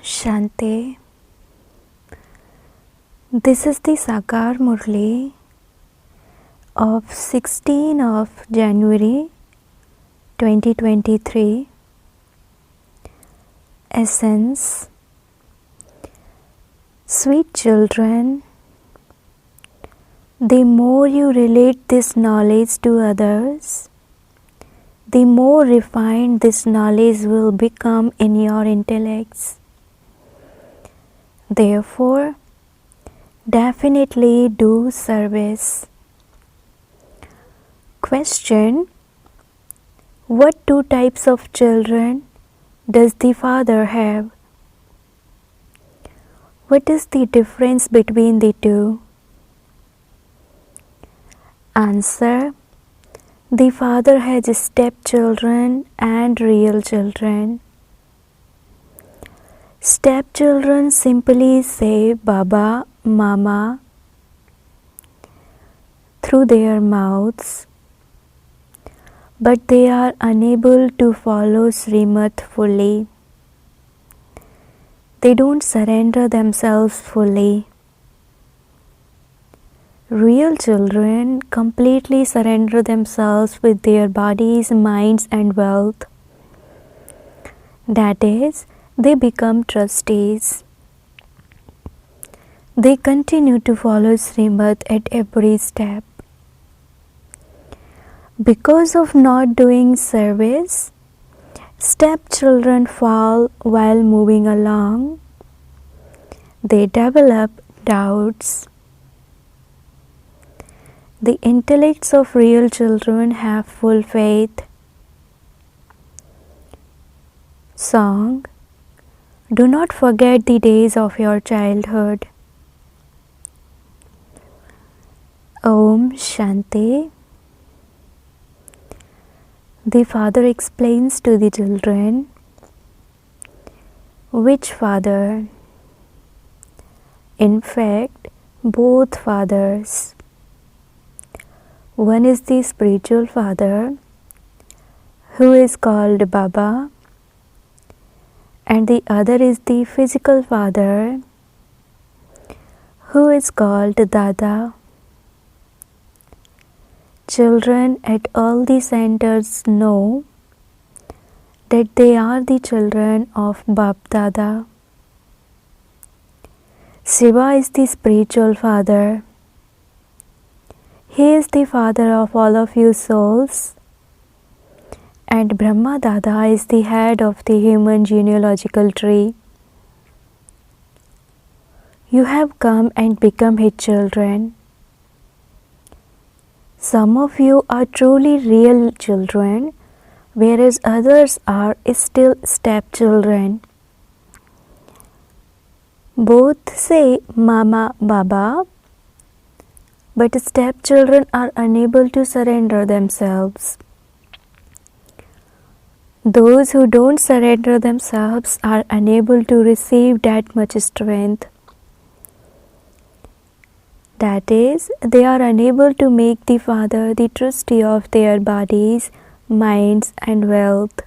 Shanti. This is the Sakar Murli of 16 of January 2023. Essence. Sweet children, the more you relate this knowledge to others, the more refined this knowledge will become in your intellects. Therefore, definitely do service. Question: what two types of children does the father have? What is the difference between the two? Answer: the father has stepchildren and real children. Stepchildren simply say Baba, Mama through their mouths, but they are unable to follow Srimad fully. They don't surrender themselves fully. Real children completely surrender themselves with their bodies, minds, and wealth. That is, they become trustees. They continue to follow Srimad at every step. Because of not doing service, stepchildren fall while moving along. They develop doubts. The intellects of real children have full faith. Song: do not forget the days of your childhood. Om Shanti. The father explains to the children. Which father? In fact, both fathers. One is the spiritual father, who is called Baba, and the other is the physical father, who is called Dada. Children at all the centers know that they are the children of Bap Dada. Shiva is the spiritual father. He is the father of all of you souls, and Brahma Dada is the head of the human genealogical tree. You have come and become his children. Some of you are truly real children, whereas others are still stepchildren. Both say Mama, Baba, but stepchildren are unable to surrender themselves. Those who don't surrender themselves are unable to receive that much strength. That is, they are unable to make the father the trustee of their bodies, minds, and wealth.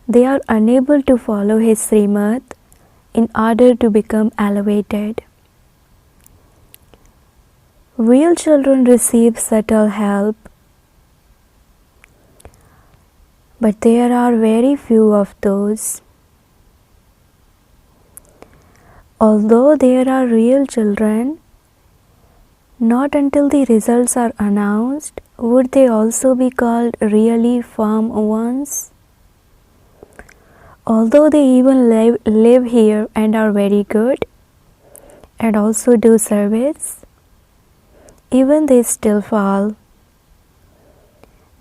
They are unable to follow his Srimad in order to become elevated. Real children receive subtle help, but there are very few of those. Although there are real children, not until the results are announced would they also be called really firm ones. Although they even live here and are very good and also do service, even they still fall.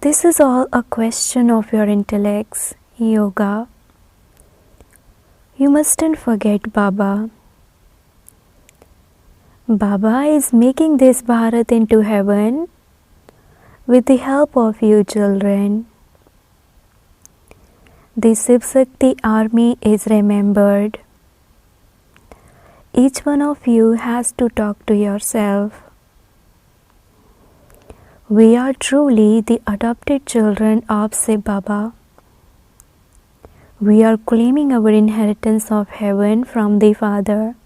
This is all a question of your intellects, yoga. You mustn't forget Baba. Baba is making this Bharat into heaven with the help of you children. The Shiv Shakti army is remembered. Each one of you has to talk to yourself. We are truly the adopted children of Shiv Baba. We are claiming our inheritance of heaven from the Father.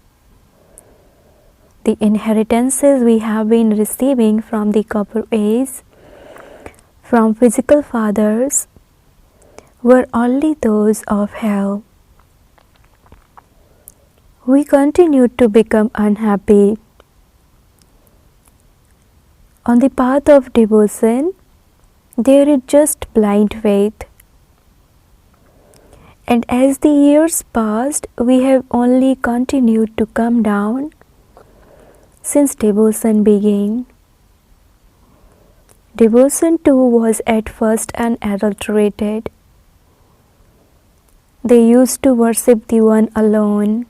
The inheritances we have been receiving from the copper age, from physical fathers, were only those of hell. We continue to become unhappy. On the path of devotion, there is just blind faith. And as the years passed, we have only continued to come down since devotion began. Devotion too was at first unadulterated. They used to worship the one alone.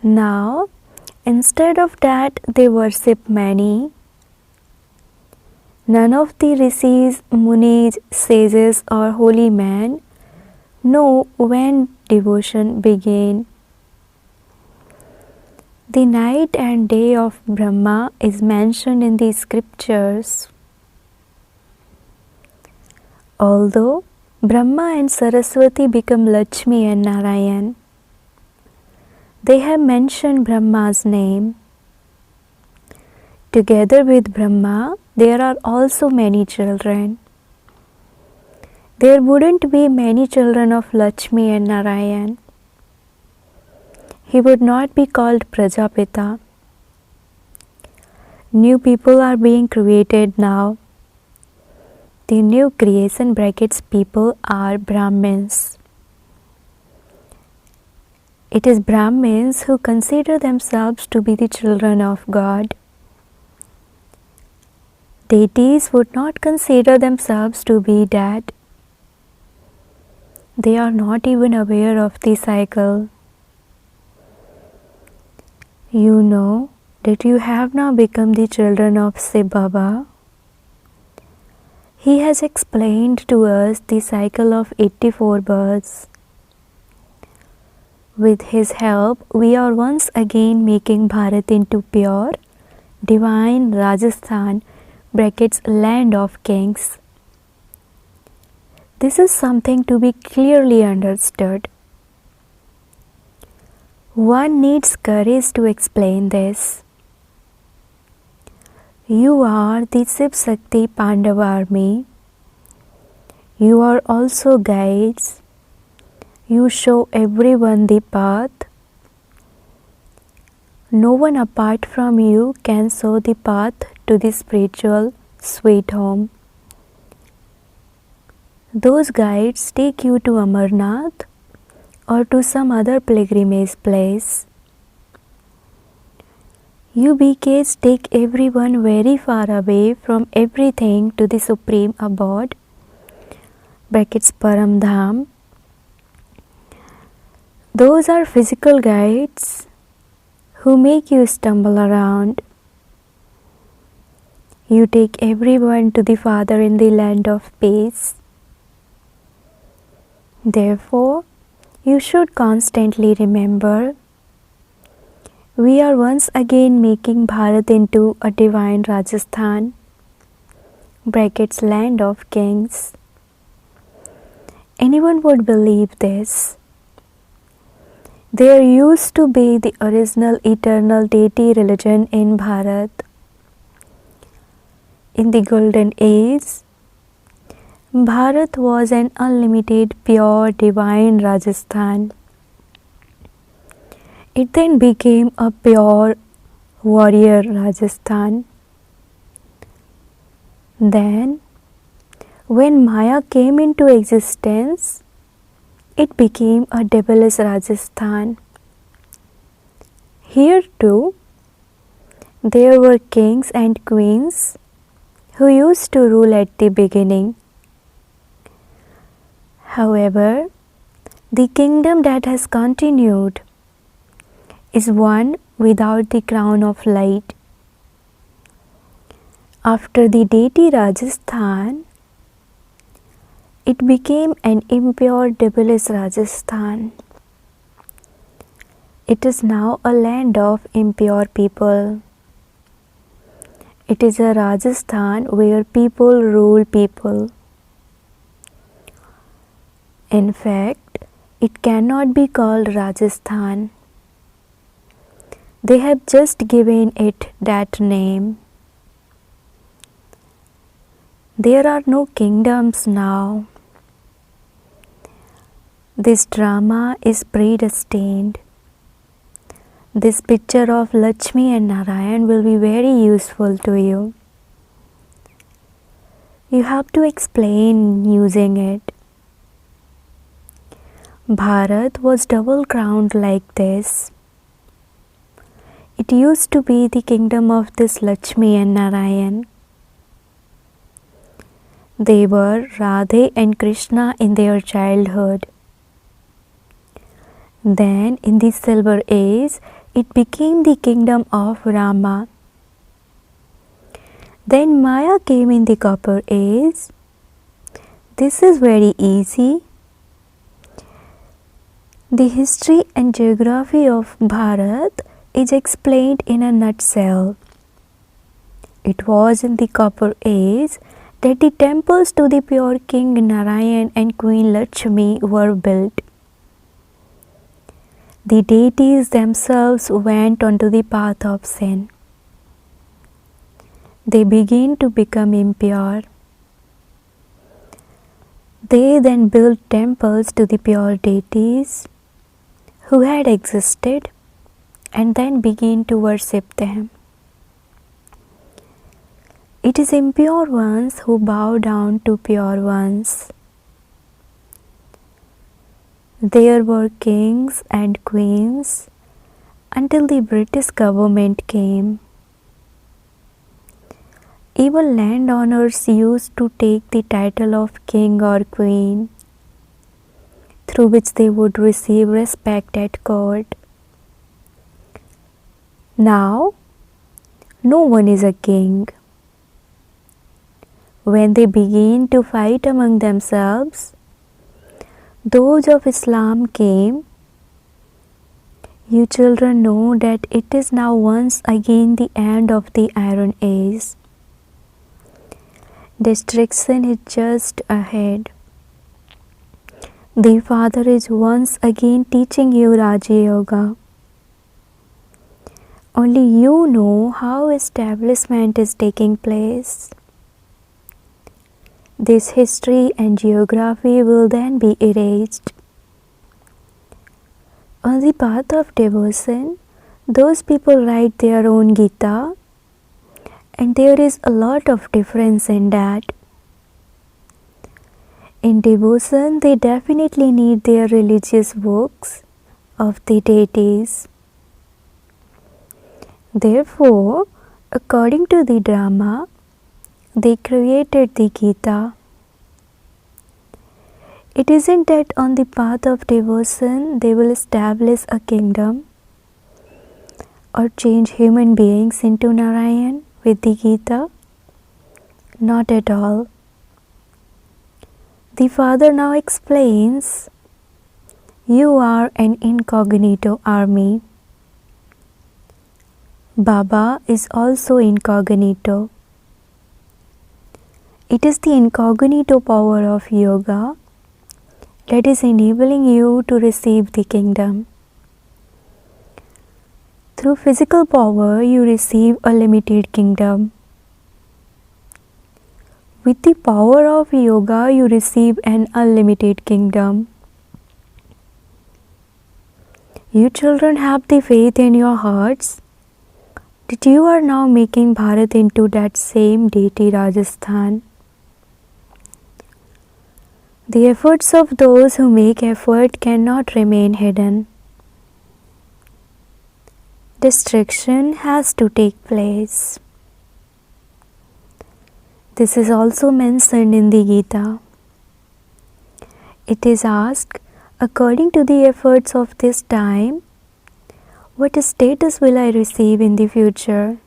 Now, instead of that, they worship many. None of the rishis, munis, sages or holy men know when devotion began. The night and day of Brahma is mentioned in the scriptures. Although Brahma and Saraswati become Lakshmi and Narayan, they have mentioned Brahma's name. Together with Brahma, there are also many children. There wouldn't be many children of Lakshmi and Narayan. He would not be called Prajapita. New people are being created now. The new creation brackets people are Brahmins. It is Brahmins who consider themselves to be the children of God. Deities would not consider themselves to be that. They are not even aware of the cycle. You know that you have now become the children of Shiv Baba. He has explained to us the cycle of 84 births. With his help, we are once again making Bharat into pure, divine Rajasthan brackets land of kings. This is something to be clearly understood. One needs courage to explain this. You are the Shiv Shakti Pandava army. You are also guides. You show everyone the path. No one apart from you can show the path to the spiritual sweet home. Those guides take you to Amarnath or to some other pilgrimage place. You BKs take everyone very far away from everything to the supreme abode, brackets Param Dham. Those are physical guides who make you stumble around. You take everyone to the Father in the land of peace. Therefore, you should constantly remember, we are once again making Bharat into a divine Rajasthan, brackets land of kings. Anyone would believe this. There used to be the original eternal deity religion in Bharat. In the golden age, Bharat was an unlimited, pure, divine Rajasthan. It then became a pure warrior Rajasthan. Then, when Maya came into existence, it became a devilish Rajasthan. Here too, there were kings and queens who used to rule at the beginning. However, the kingdom that has continued is one without the crown of light. After the deity Rajasthan, it became an impure, devilish Rajasthan. It is now a land of impure people. It is a Rajasthan where people rule people. In fact, it cannot be called Rajasthan. They have just given it that name. There are no kingdoms now. This drama is predestined. This picture of Lakshmi and Narayan will be very useful to you. You have to explain using it. Bharat was double crowned like this. It used to be the kingdom of this Lakshmi and Narayan. They were Radhe and Krishna in their childhood. Then, in the Silver Age, it became the kingdom of Rama. Then Maya came in the Copper Age. This is very easy. The history and geography of Bharat is explained in a nutshell. It was in the Copper Age that the temples to the pure King Narayan and Queen Lakshmi were built. The deities themselves went onto the path of sin. They began to become impure. They then built temples to the pure deities who had existed and then began to worship them. It is impure ones who bow down to pure ones. There were kings and queens until the British government came. Even landowners used to take the title of king or queen, through which they would receive respect at court. Now, no one is a king. When they begin to fight among themselves, those of Islam came. You children know that it is now once again the end of the Iron Age. Destruction is just ahead. The Father is once again teaching you Raja Yoga. Only you know how establishment is taking place. This history and geography will then be erased. On the path of devotion, those people write their own Gita, and there is a lot of difference in that. In devotion, they definitely need their religious books of the deities. Therefore, according to the drama, they created the Gita. It isn't that on the path of devotion they will establish a kingdom or change human beings into Narayan with the Gita. Not at all. The Father now explains, you are an incognito army. Baba is also incognito. It is the incognito power of yoga that is enabling you to receive the kingdom. Through physical power, you receive a limited kingdom. With the power of yoga, you receive an unlimited kingdom. You children have the faith in your hearts that you are now making Bharat into that same deity Rajasthan. The efforts of those who make effort cannot remain hidden. Destruction has to take place. This is also mentioned in the Gita. It is asked, according to the efforts of this time, what status will I receive in the future?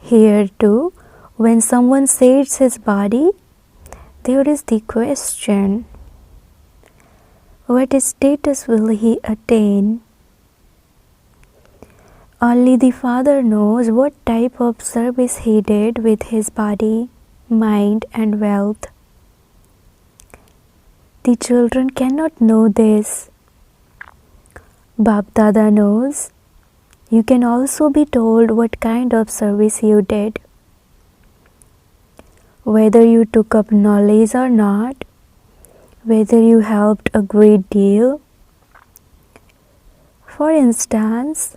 Here too, when someone sheds his body, there is the question, what status will he attain? Only the Father knows what type of service he did with his body, mind and wealth. The children cannot know this. Bap Dada knows. You can also be told what kind of service you did. Whether you took up knowledge or not, whether you helped a great deal. For instance,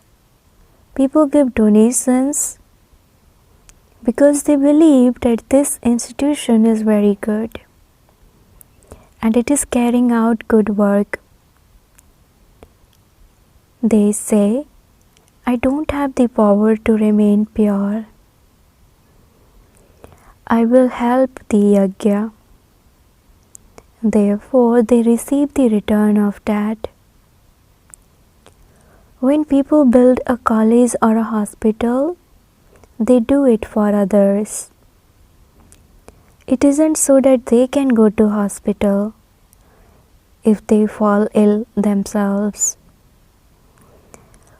people give donations because they believe that this institution is very good and it is carrying out good work. They say, I don't have the power to remain pure. I will help the yajna. Therefore, they receive the return of that. When people build a college or a hospital, they do it for others. It isn't so that they can go to hospital if they fall ill themselves.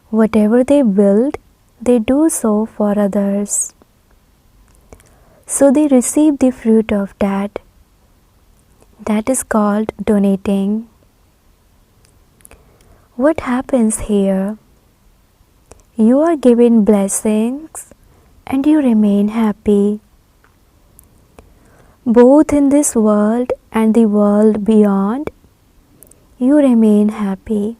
Whatever they build, they do so for others. So they receive the fruit of that. That is called donating. What happens here? You are given blessings and you remain happy. Both in this world and the world beyond, you remain happy.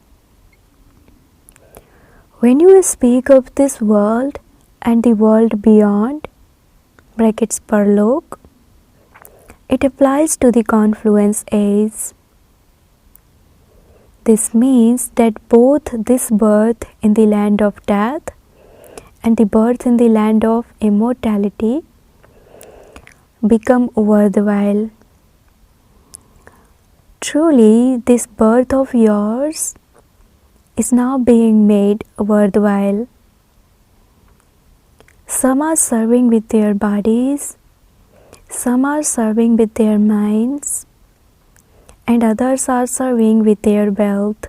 When you speak of this world and the world beyond, brackets Parlok, it applies to the confluence age. This means that both this birth in the land of death and the birth in the land of immortality become worthwhile. Truly, this birth of yours is now being made worthwhile. Some are serving with their bodies, some are serving with their minds, and others are serving with their wealth.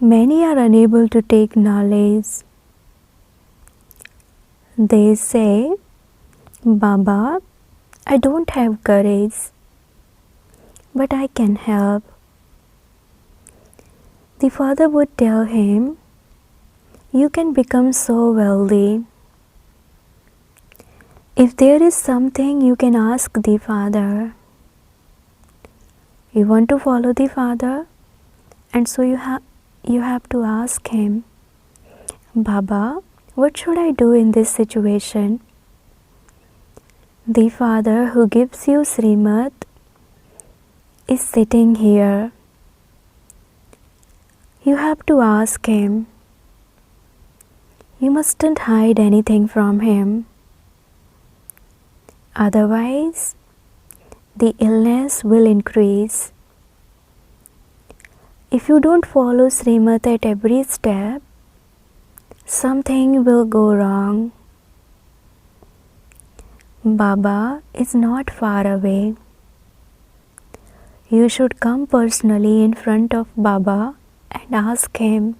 Many are unable to take knowledge. They say, Baba, I don't have courage, but I can help. The father would tell him, you can become so wealthy. If there is something, you can ask the father. You want to follow the father, and so you have to ask him, Baba, what should I do in this situation? The father who gives you Srimad is sitting here. You have to ask him. You mustn't hide anything from him. Otherwise, the illness will increase. If you don't follow Srimad at every step, something will go wrong. Baba is not far away. You should come personally in front of Baba and ask him.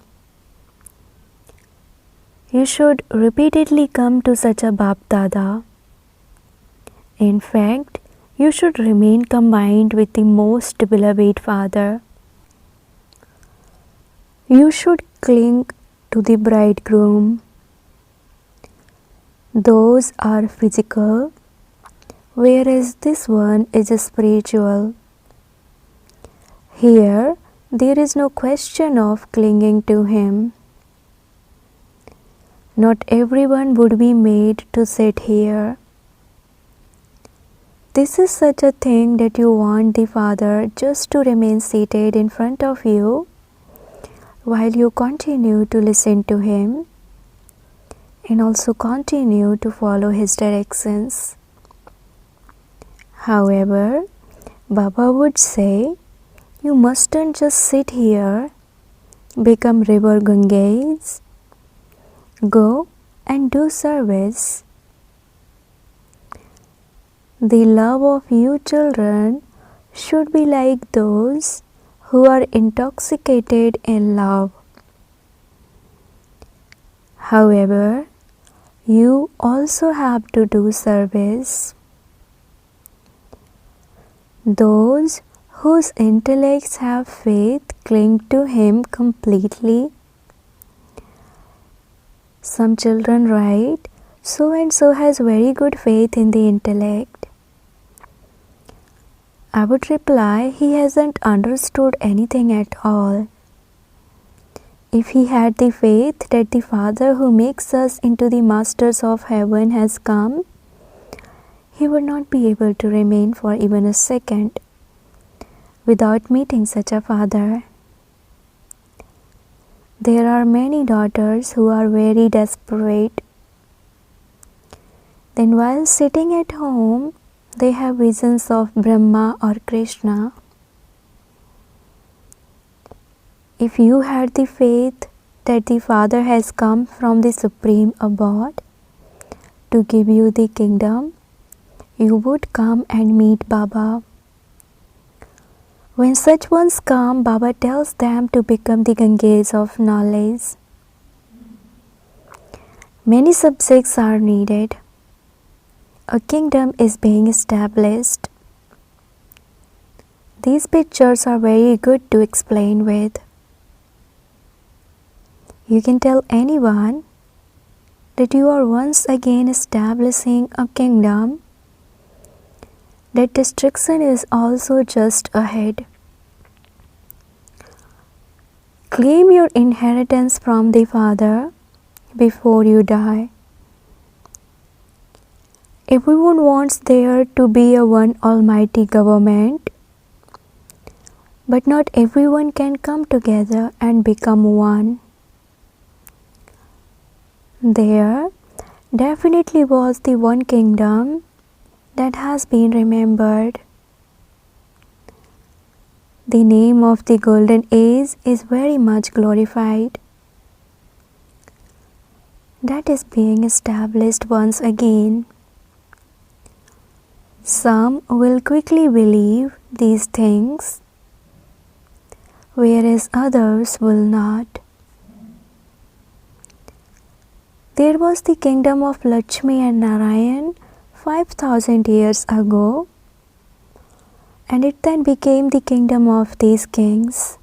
You should repeatedly come to such a Bap Dada. In fact, you should remain combined with the most beloved Father. You should cling to the bridegroom. Those are physical, whereas this one is spiritual. Here, there is no question of clinging to him. Not everyone would be made to sit here. This is such a thing that you want the Father just to remain seated in front of you while you continue to listen to him and also continue to follow his directions. However, Baba would say, you mustn't just sit here, become river Ganges. Go and do service. The love of you children should be like those who are intoxicated in love. However, you also have to do service. Those whose intellects have faith cling to him completely. Some children write, so and so has very good faith in the intellect. I would reply, he hasn't understood anything at all. If he had the faith that the Father who makes us into the masters of heaven has come, he would not be able to remain for even a second without meeting such a father. There are many daughters who are very desperate. Then while sitting at home, they have visions of Brahma or Krishna. If you had the faith that the Father has come from the Supreme Abode to give you the kingdom, you would come and meet Baba. When such ones come, Baba tells them to become the Ganges of knowledge. Many subjects are needed. A kingdom is being established. These pictures are very good to explain with. You can tell anyone that you are once again establishing a kingdom, that destruction is also just ahead. Claim your inheritance from the Father before you die. Everyone wants there to be a one almighty government, but not everyone can come together and become one. There definitely was the one kingdom that has been remembered. The name of the golden age is very much glorified. That is being established once again. Some will quickly believe these things, whereas others will not. There was the kingdom of Lakshmi and Narayan 5,000 years ago, and it then became the kingdom of these kings.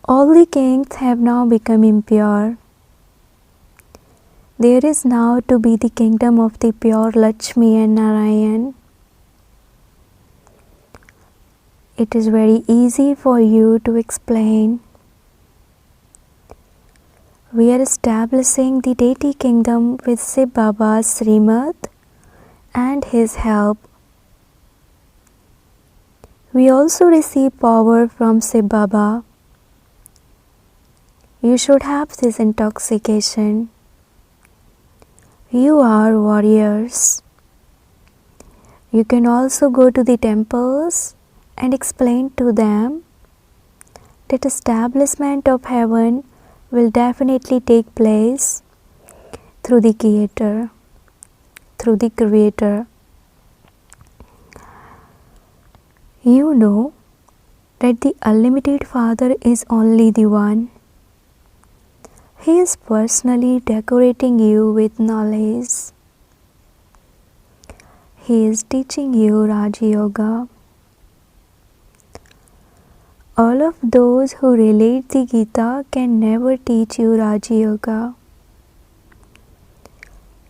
All the kings have now become impure. There is now to be the kingdom of the pure Lakshmi and Narayan. It is very easy for you to explain. We are establishing the deity kingdom with Shiv Baba's Srimad and his help. We also receive power from Shiv Baba. You should have this intoxication. You are warriors. You can also go to the temples and explain to them that establishment of heaven will definitely take place through the Creator, through the Creator. You know that the unlimited Father is only the one. He is personally decorating you with knowledge. He is teaching you Raja Yoga. All of those who relate the Gita can never teach you Raja Yoga.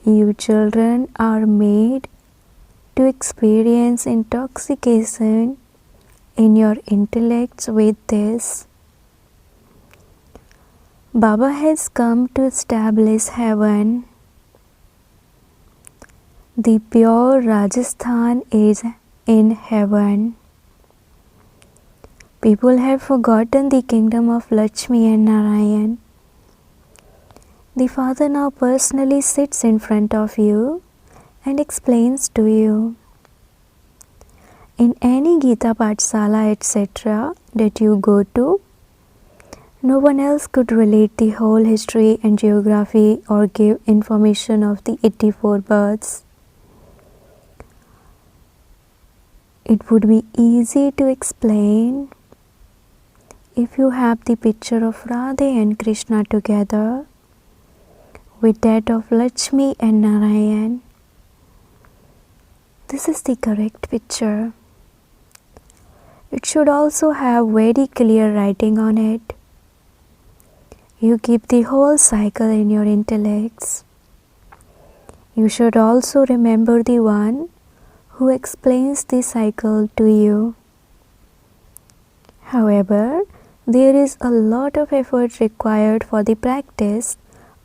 You children are made to experience intoxication in your intellects with this. Baba has come to establish heaven. The pure Rajasthan is in heaven. People have forgotten the kingdom of Lakshmi and Narayan. The Father now personally sits in front of you and explains to you. In any Gita Pathsala etc. that you go to, no one else could relate the whole history and geography or give information of the 84 births. It would be easy to explain if you have the picture of Radha and Krishna together with that of Lakshmi and Narayan. This is the correct picture. It should also have very clear writing on it. You keep the whole cycle in your intellects. You should also remember the one who explains the cycle to you. However, there is a lot of effort required for the practice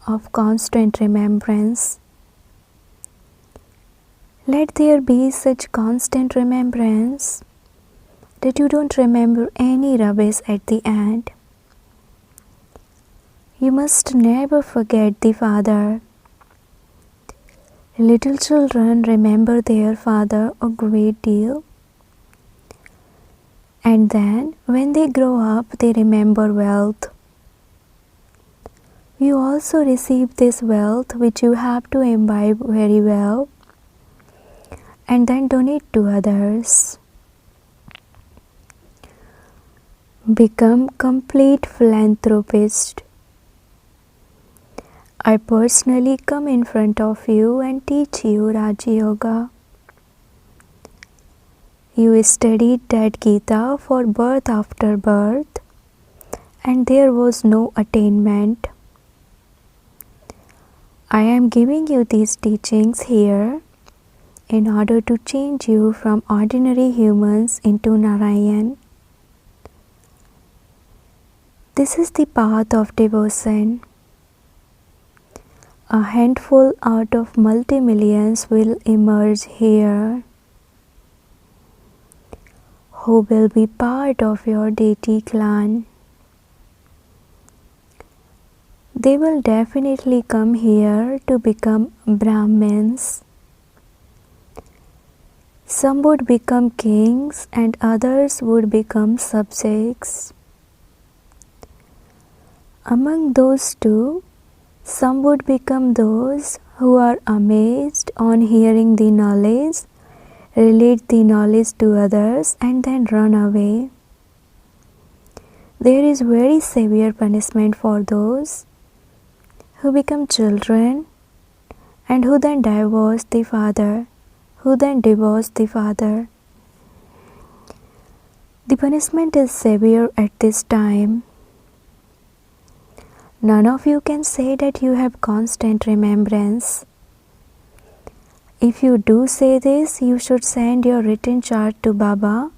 of constant remembrance. Let there be such constant remembrance that you don't remember any rubbish at the end. You must never forget the father. Little children remember their father a great deal. And then, when they grow up, they remember wealth. You also receive this wealth which you have to imbibe very well and then donate to others. Become complete philanthropist. I personally come in front of you and teach you Raja Yoga. You studied that Gita for birth after birth, and there was no attainment. I am giving you these teachings here in order to change you from ordinary humans into Narayan. This is the path of devotion. A handful out of multi-millions will emerge here, who will be part of your deity clan. They will definitely come here to become Brahmins. Some would become kings and others would become subjects. Among those two, some would become those who are amazed on hearing the knowledge, relate the knowledge to others, and then run away. There is very severe punishment for those who become children and who then divorce the father, The punishment is severe at this time. None of you can say that you have constant remembrance. If you do say this, you should send your written chart to Baba,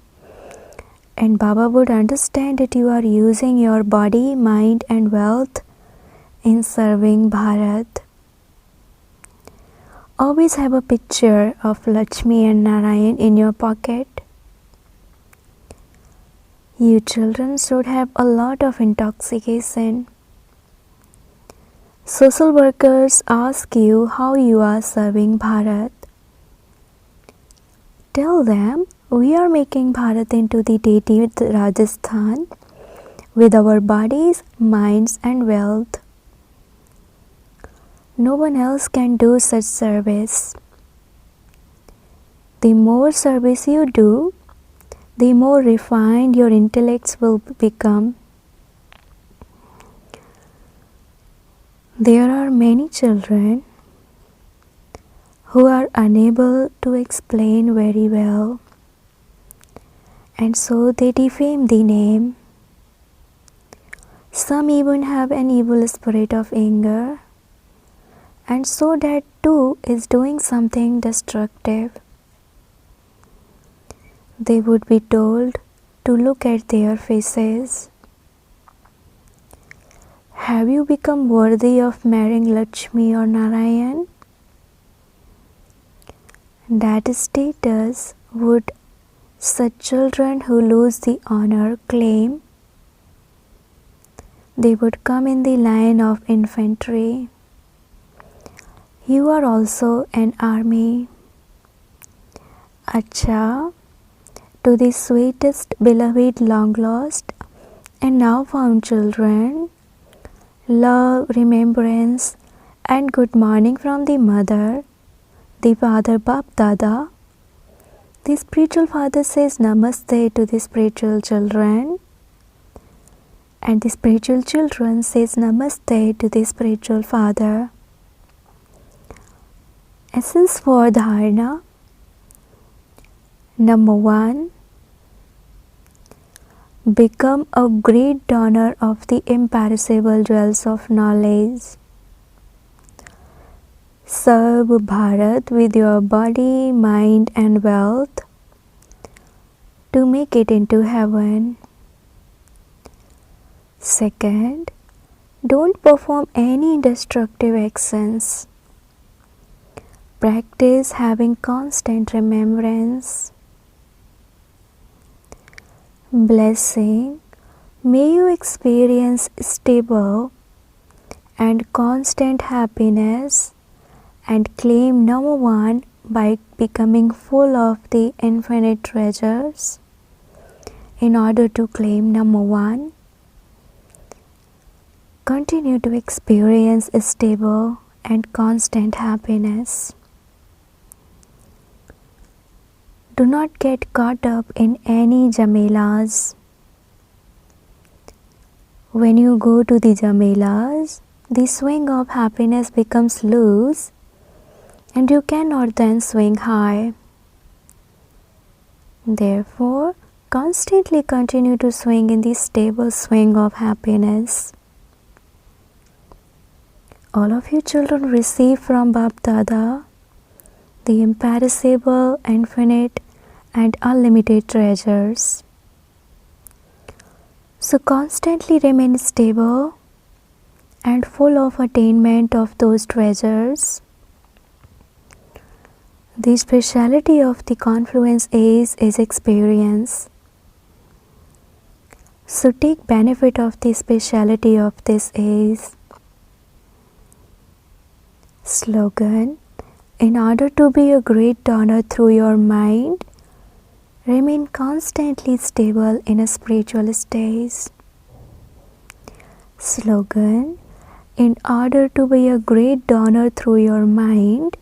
and Baba would understand that you are using your body, mind and wealth in serving Bharat. Always have a picture of Lakshmi and Narayan in your pocket. You children should have a lot of intoxication. Social workers ask you how you are serving Bharat. Tell them we are making Bharat into the deity with Rajasthan with our bodies, minds and wealth. No one else can do such service. The more service you do, the more refined your intellects will become. There are many children who are unable to explain very well, and so they defame the name. Some even have an evil spirit of anger, and so that too is doing something destructive. They would be told to look at their faces. Have you become worthy of marrying Lakshmi or Narayan? That status would such children who lose the honor claim. They would come in the line of infantry. You are also an army. Acha, to the sweetest, beloved, long lost, and now found children, love, remembrance, and good morning from the mother, the father Bap Dada. The spiritual father says Namaste to the spiritual children, and the spiritual children says Namaste to the spiritual father. Essence for Dharana. Number 1. Become a great donor of the imperishable jewels of knowledge. Serve Bharat with your body, mind and wealth to make it into heaven. Second, don't perform any destructive actions. Practice having constant remembrance. Blessing, may you experience stable and constant happiness and claim number 1 by becoming full of the infinite treasures. In order to claim number 1, continue to experience stable and constant happiness. Do not get caught up in any jamelas. When you go to the jamelas, the swing of happiness becomes loose and you cannot then swing high. Therefore, constantly continue to swing in the stable swing of happiness. All of you children receive from Bap Dada the imperishable, infinite and unlimited treasures. So constantly remain stable and full of attainment of those treasures. The speciality of the confluence is experience. So take benefit of the speciality of this is. Slogan: in order to be a great donor through your mind, remain constantly stable in a spiritual state. Slogan: in order to be a great donor through your mind,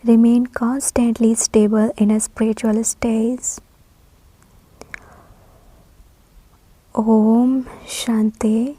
remain constantly stable in a spiritual state. Om Shanti.